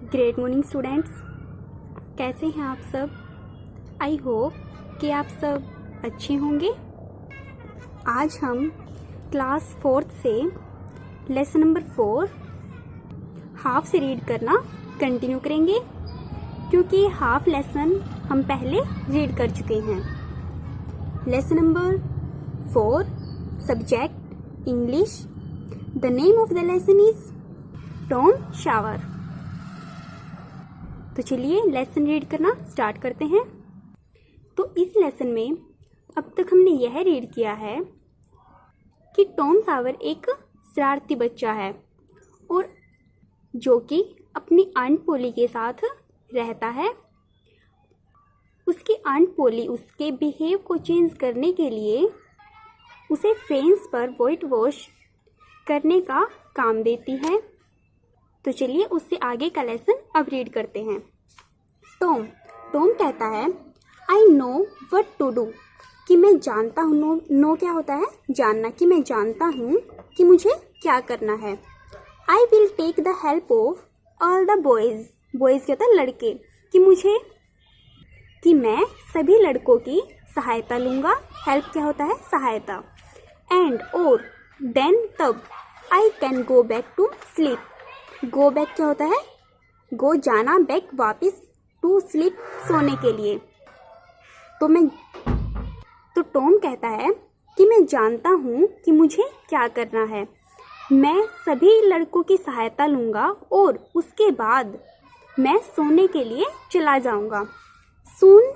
Great morning students, कैसे हैं आप सब। आई होप कि आप सब अच्छे होंगे। आज हम क्लास 4 से लेसन नंबर 4 हाफ से रीड करना कंटिन्यू करेंगे, क्योंकि हाफ लेसन हम पहले रीड कर चुके हैं। Lesson number 4 subject English. The name of the lesson is Tom shower. तो चलिए लेसन रीड करना स्टार्ट करते हैं। तो इस लेसन में अब तक हमने यह रीड किया है कि टॉम सावर एक शरारती बच्चा है और जो कि अपनी आंट पोली के साथ रहता है। उसकी आंट पोली उसके बिहेव को चेंज करने के लिए उसे फेंस पर व्हाइट वॉश करने का काम देती है। तो चलिए उससे आगे का लेसन अब रीड करते हैं। टॉम कहता है I know what to do, कि मैं जानता हूँ। नो क्या होता है? जानना। कि मैं जानता हूँ कि मुझे क्या करना है। I will take the help of all the boys. Boys क्या होता है? लड़के। कि मैं सभी लड़कों की सहायता लूँगा। हेल्प क्या होता है? सहायता। एंड और देन तब I can go back to sleep. Go back क्या होता है? गो जाना, बैक वापस, टू स्लीप सोने के लिए। तो टॉम कहता है कि मैं जानता हूँ कि मुझे क्या करना है। मैं सभी लड़कों की सहायता लूँगा और उसके बाद मैं सोने के लिए चला जाऊँगा। Soon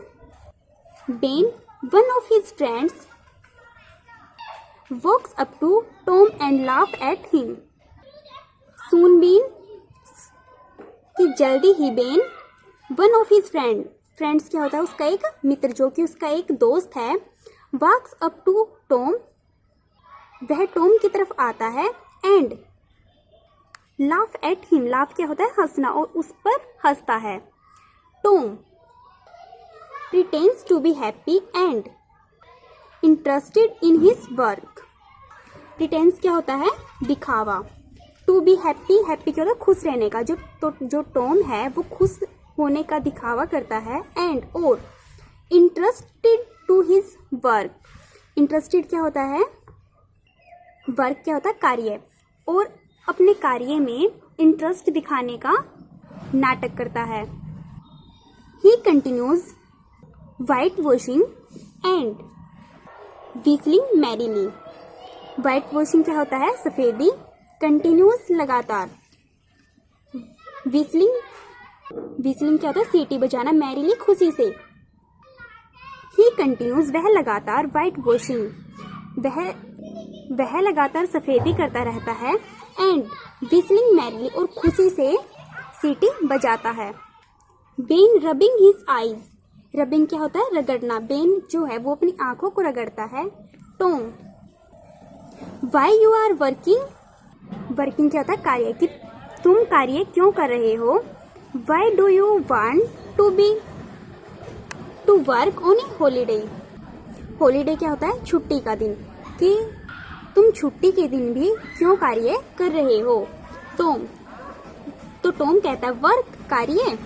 Ben one of his friends walks up to Tom and laugh at him. Soon Ben कि जल्दी ही Ben, one of his friends क्या होता है? उसका एक मित्र, जो कि उसका एक दोस्त है। वॉक्स अप टू टॉम, वह टॉम की तरफ आता है। And laugh at him, laugh क्या होता है? हंसना, और उस पर हंसता है। Tom pretends to be happy and interested in his work. Pretends क्या होता है? दिखावा। टू बी हैप्पी, हैप्पी क्या होता है? खुश रहने का। जो टॉम है वो खुश होने का दिखावा करता है। एंड और interested to his work. Interested क्या होता है? वर्क क्या होता है? कार्य। और अपने कार्य में इंटरेस्ट दिखाने का नाटक करता है। ही continues white washing and whistling merrily. White washing क्या होता है? सफेदी। कंटिन्यूस लगातार। विस्लिंग क्या होता है? सीटी बजाना। मैरीली खुशी से। ही कंटिन्यूस वह लगातार वाइट वॉशिंग वह लगातार सफेदी करता रहता है। एंड विस्लिंग मैरीली और खुशी से सीटी बजाता है। Ben rubbing his eyes. Rubbing क्या होता है? रगड़ना। बेन जो है वो अपनी आंखों को रगड़ता है। Tom why you are working. Working क्या होता है? कार्य। कि तुम कार्य क्यों कर रहे हो। Why do you want to work on a holiday. Holiday क्या होता है? छुट्टी का दिन। कि तुम छुट्टी के दिन भी क्यों कार्य कर रहे हो। तो टॉम कहता है वर्क, कार्य।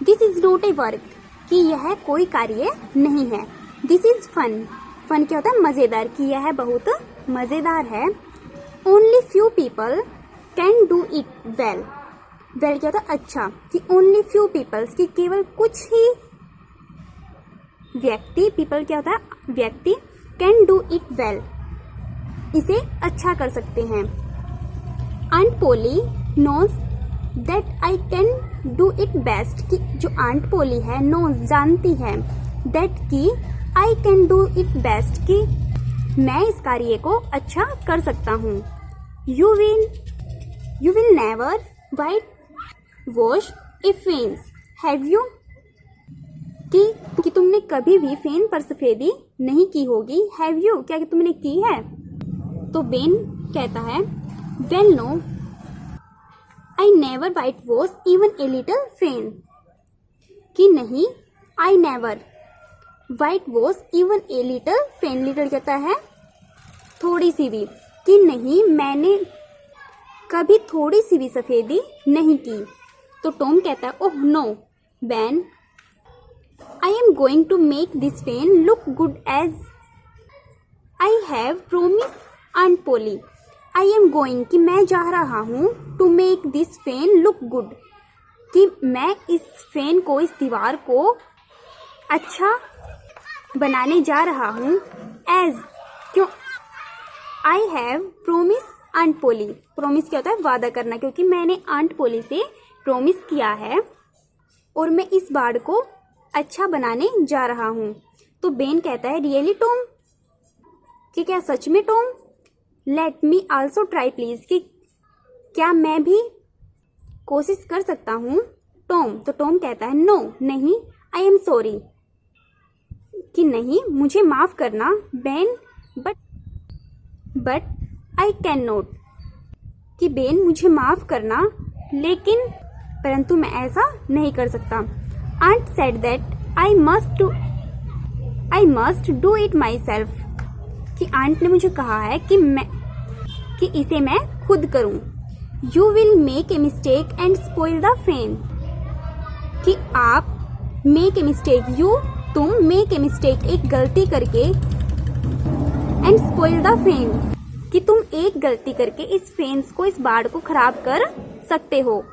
This is not a work, कि यह कोई कार्य नहीं है। This is fun. फन क्या होता है? मजेदार। कि यह बहुत मजेदार है। Only few people can do it well. Well क्या होता है? अच्छा। कि ओनली फ्यू पीपल्स, कि केवल कुछ ही व्यक्ति, पीपल क्या होता है? व्यक्ति, कैन डू इट वेल, इसे अच्छा कर सकते हैं। Aunt Polly knows that I can do it best. कि जो आंट पोली है, नोज जानती है, दैट की आई कैन डू इट बेस्ट, कि मैं इस कार्य को अच्छा कर सकता हूँ। You will never white wash A fence, have you. कि तुमने कभी भी फेन पर सफेदी नहीं की होगी। हैव यू क्या कि तुमने की है। तो बेन कहता है well no I never whitewash even a little fence. कि नहीं, I never whitewash even a little fence. Little कहता है थोड़ी सी भी। कि नहीं, मैंने कभी थोड़ी सी भी सफेदी नहीं की। तो टॉम कहता है oh no Ben, I am going to make this fence look good as I have promise aunt Polly. I am going कि मैं जा रहा हूँ, to make this fence look good कि मैं इस फेन को, इस दीवार को अच्छा बनाने जा रहा हूँ। एज क्यों, I have promise aunt Polly. Promise क्या होता है? वादा करना, क्योंकि मैंने आंट पोली से प्रोमिस किया है और मैं इस बाड़ को अच्छा बनाने जा रहा हूँ। तो बेन कहता है रियली टॉम, कि क्या सच में Tom? Let me also try please, कि क्या मैं भी कोशिश कर सकता हूँ टॉम? तो टॉम कहता है नो नहीं, आई एम सॉरी, कि नहीं मुझे माफ करना Ben, but I can not, कि बेन मुझे माफ करना लेकिन परंतु मैं ऐसा नहीं कर सकता। Aunt said that I must do it myself, कि आंट ने मुझे कहा है कि इसे मैं खुद करूं। You will make a mistake and spoil the fence, कि आप मेक ए मिस्टेक, तुम मेक ए मिस्टेक, एक गलती करके, एंड स्पॉइल द फेन, कि तुम एक गलती करके इस फेन्स को, इस बाड़ को खराब कर सकते हो।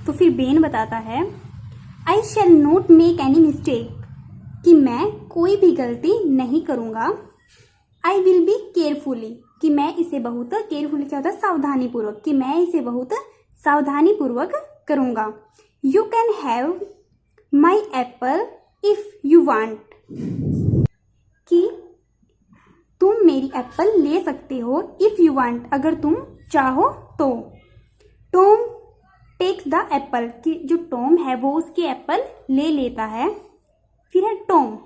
तो फिर बेन बताता है I shall not make any mistake, कि मैं कोई भी गलती नहीं करूंगा। आई विल बी केयरफुली, कि मैं इसे बहुत, केयरफुली क्या होता है? सावधानी पूर्वक, कि मैं इसे बहुत सावधानी पूर्वक करूंगा। You can have my Apple if you want, कि तुम मेरी एप्पल ले सकते हो, इफ यू वांट, अगर तुम चाहो तो। टॉम टेक्स द एप्पल, कि जो टॉम है वो उसकी एप्पल ले लेता है। फिर है टॉम,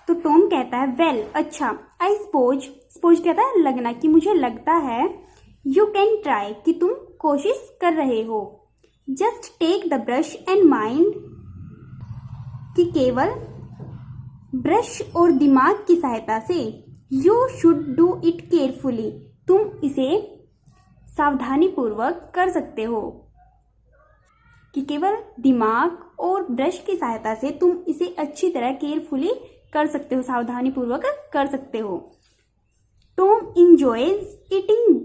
तो टॉम कहता है वेल अच्छा, आई सपोज कहता है लगना, कि मुझे लगता है। यू कैन ट्राई, कि तुम कोशिश कर रहे हो। Just take the brush and mind, कि केवल ब्रश और दिमाग की सहायता से। You should do it carefully, तुम इसे सावधानी पूर्वक कर सकते हो, कि केवल दिमाग और ब्रश की सहायता से तुम इसे अच्छी तरह केयरफुली कर सकते हो, सावधानी पूर्वक कर सकते हो। टॉम इंजॉयज ईटिंग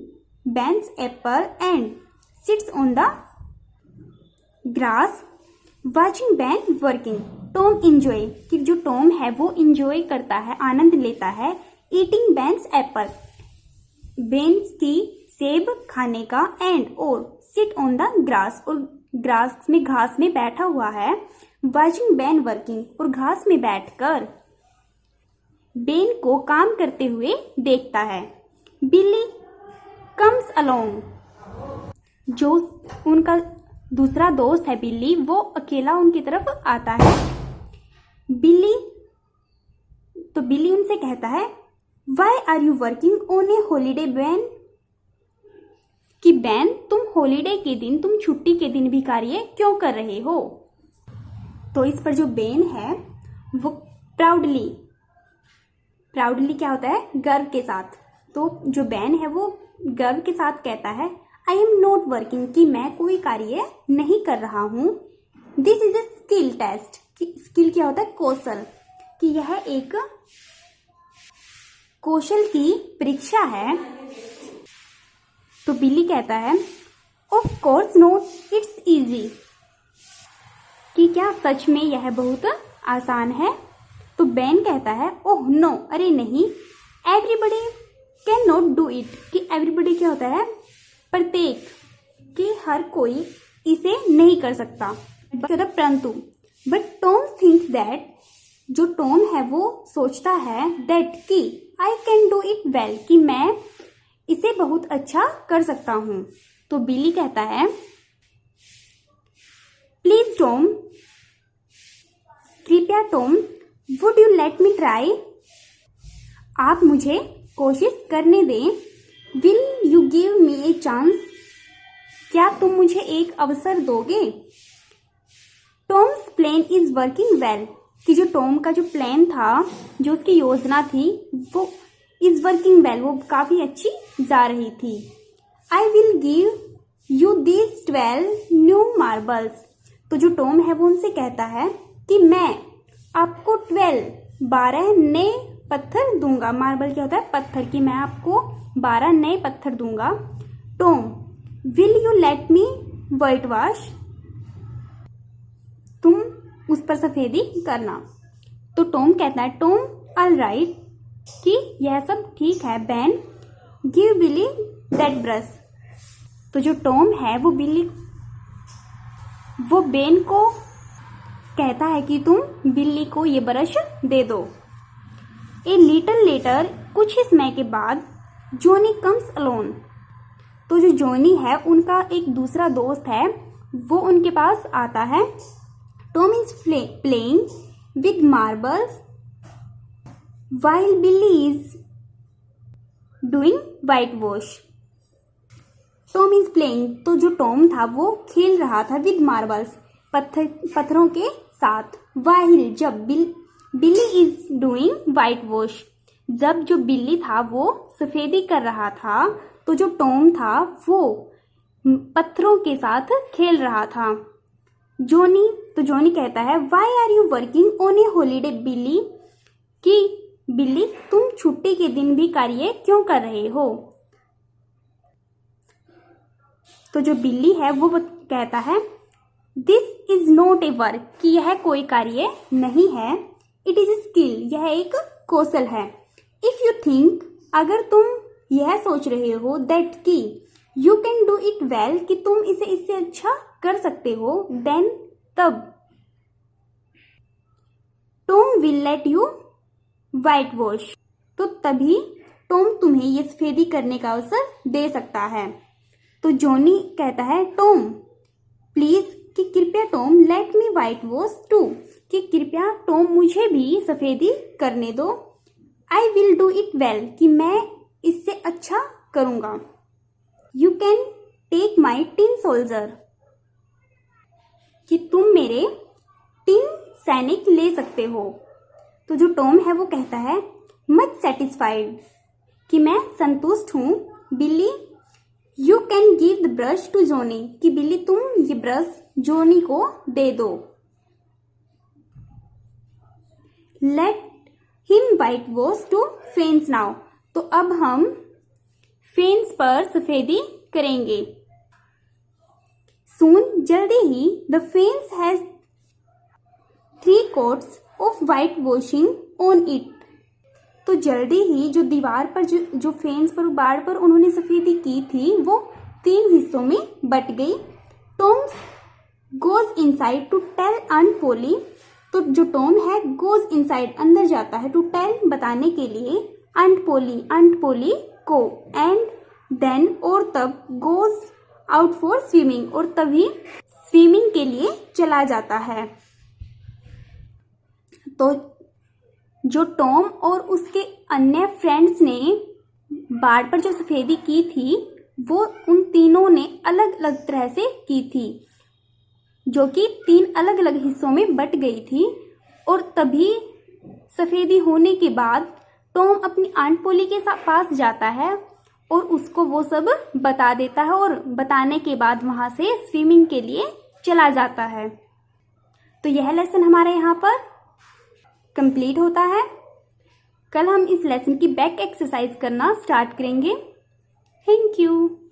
बेन्स Apple and sits on the grass watching Ben working. Tom enjoy, कि जो टॉम है वो इंजॉय करता है, आनंद लेता है, ईटिंग बेन्स एप्पल, बेन्स की सेब खाने का, एंड और सिट ऑन द ग्रास, और ग्रास में, घास में बैठा हुआ है। वाचिंग बेन वर्किंग, और घास में बैठकर बेन को काम करते हुए देखता है। बिल्ली कम्स अलोंग, जो उनका दूसरा दोस्त है बिल्ली, वो अकेला उनकी तरफ आता है। बिल्ली उनसे कहता है why are you working on a holiday Ben, कि बेन तुम हॉलीडे के दिन, तुम छुट्टी के दिन भी कार्य क्यों कर रहे हो? तो इस पर जो बेन है वो प्राउडली क्या होता है? गर्व के साथ। तो जो बेन है वो गर्व के साथ कहता है आई एम नॉट वर्किंग, कि मैं कोई कार्य नहीं कर रहा हूं। This is a skill test, कि स्किल क्या होता है? कौशल, कि यह एक कौशल की परीक्षा है। तो बिल्ली कहता है of course not, it's easy, कि क्या सच में यह बहुत आसान है? तो बेन कहता है ओह नो, अरे नहीं, everybody can not do it, कि एवरीबडी क्या होता है? प्रत्येक, कि हर कोई इसे नहीं कर सकता, परंतु। बट टॉम थिंक्स दैट, जो टॉम है वो सोचता है दैट, कि आई कैन डू इट वेल, कि मैं इसे बहुत अच्छा कर सकता हूं। तो बिल्ली कहता है प्लीज टॉम, कृपया Tom, would you let me try, आप मुझे कोशिश करने दें। Will you give me a chance, क्या तुम मुझे एक अवसर दोगे? Tom's plan is working well, कि जो टॉम का जो प्लान था, जो उसकी योजना थी, वो इज वर्किंग वेल, वो काफी अच्छी जा रही थी। I will give you these 12 new marbles. तो जो टॉम है वो उनसे कहता है कि मैं आपको 12 नए पत्थर दूंगा। मार्बल क्या होता है? पत्थर की। मैं आपको 12 नए पत्थर दूंगा। Tom, will you let me white wash? तुम उस पर सफेदी करना। तो टॉम कहता है, टॉम ऑल राइट, कि यह सब ठीक है। Ben, give Billy that brush. तो जो टॉम है वो बेन को कहता है कि तुम बिल्ली को ये ब्रश दे दो। ए लिटिल लेटर, कुछ ही समय के बाद, जॉनी कम्स अलोन। तो जो जॉनी है उनका एक दूसरा दोस्त है, वो उनके पास आता है। Tom is playing with marbles while Billy is doing white wash. Tom is playing, तो जो टॉम था वो खेल रहा था विद मार्बल्स, पत्थरों के साथ। while, जब बिली इज डूइंग वाइट वॉश, जब जो बिल्ली था वो सफेदी कर रहा था, तो जो टॉम था वो पत्थरों के साथ खेल रहा था। जॉनी कहता है, why are you working on a holiday Billy? कि बिल्ली, तुम छुट्टी के दिन भी कार्य क्यों कर रहे हो? तो जो बिल्ली है वो कहता है, this is not a work, कि यह कोई कार्य नहीं है। इट इज ए स्किल, यह एक कौशल है। इफ यू थिंक, अगर तुम यह सोच रहे हो, दैट कि you can do it well, कि तुम इसे इससे अच्छा कर सकते हो, देन, तब, Tom will let you white wash, तो तभी टॉम तुम्हें ये सफेदी करने का अवसर दे सकता है। तो जॉनी कहता है, टॉम प्लीज, कि कृपया Tom let me whitewash too, कि कृपया टॉम मुझे भी सफेदी करने दो। I will do it well, कि मैं इससे अच्छा करूंगा। You can take my tin soldier, कि तुम मेरे टिन सैनिक ले सकते हो। तो जो टॉम है वो कहता है, मच सेटिस्फाइड, कि मैं संतुष्ट हूं। Billy, you can give the brush to Johnny, कि बिल्ली तुम ये ब्रश जॉनी को दे दो। Let him whitewash to fence now, तो अब हम फेंस पर सफेदी करेंगे। सून, जल्दी ही, the fence has 3 coats of whitewashing on it. तो जल्दी ही जो दीवार पर जो फेंस पर बाड़ पर उन्होंने सफेदी की थी वो 3 हिस्सों में बट गई। Tom goes inside to tell aunt Polly, तो जो टॉम है गोज इनसाइड, अंदर जाता है, टू टेल, बताने के लिए, आंट पोली को, एंड देन, और तब, गोज आउट फॉर स्विमिंग, और तभी स्विमिंग के लिए चला जाता है। तो जो टॉम और उसके अन्य फ्रेंड्स ने बाड़ पर जो सफेदी की थी वो उन तीनों ने अलग अलग तरह से की थी, जो कि 3 अलग अलग हिस्सों में बट गई थी। और तभी सफेदी होने के बाद टॉम अपनी आंट पोली के पास जाता है और उसको वो सब बता देता है, और बताने के बाद वहां से स्विमिंग के लिए चला जाता है। तो यह लेसन हमारे यहाँ पर कंप्लीट होता है। कल हम इस लेसन की बैक एक्सरसाइज करना स्टार्ट करेंगे। Thank you.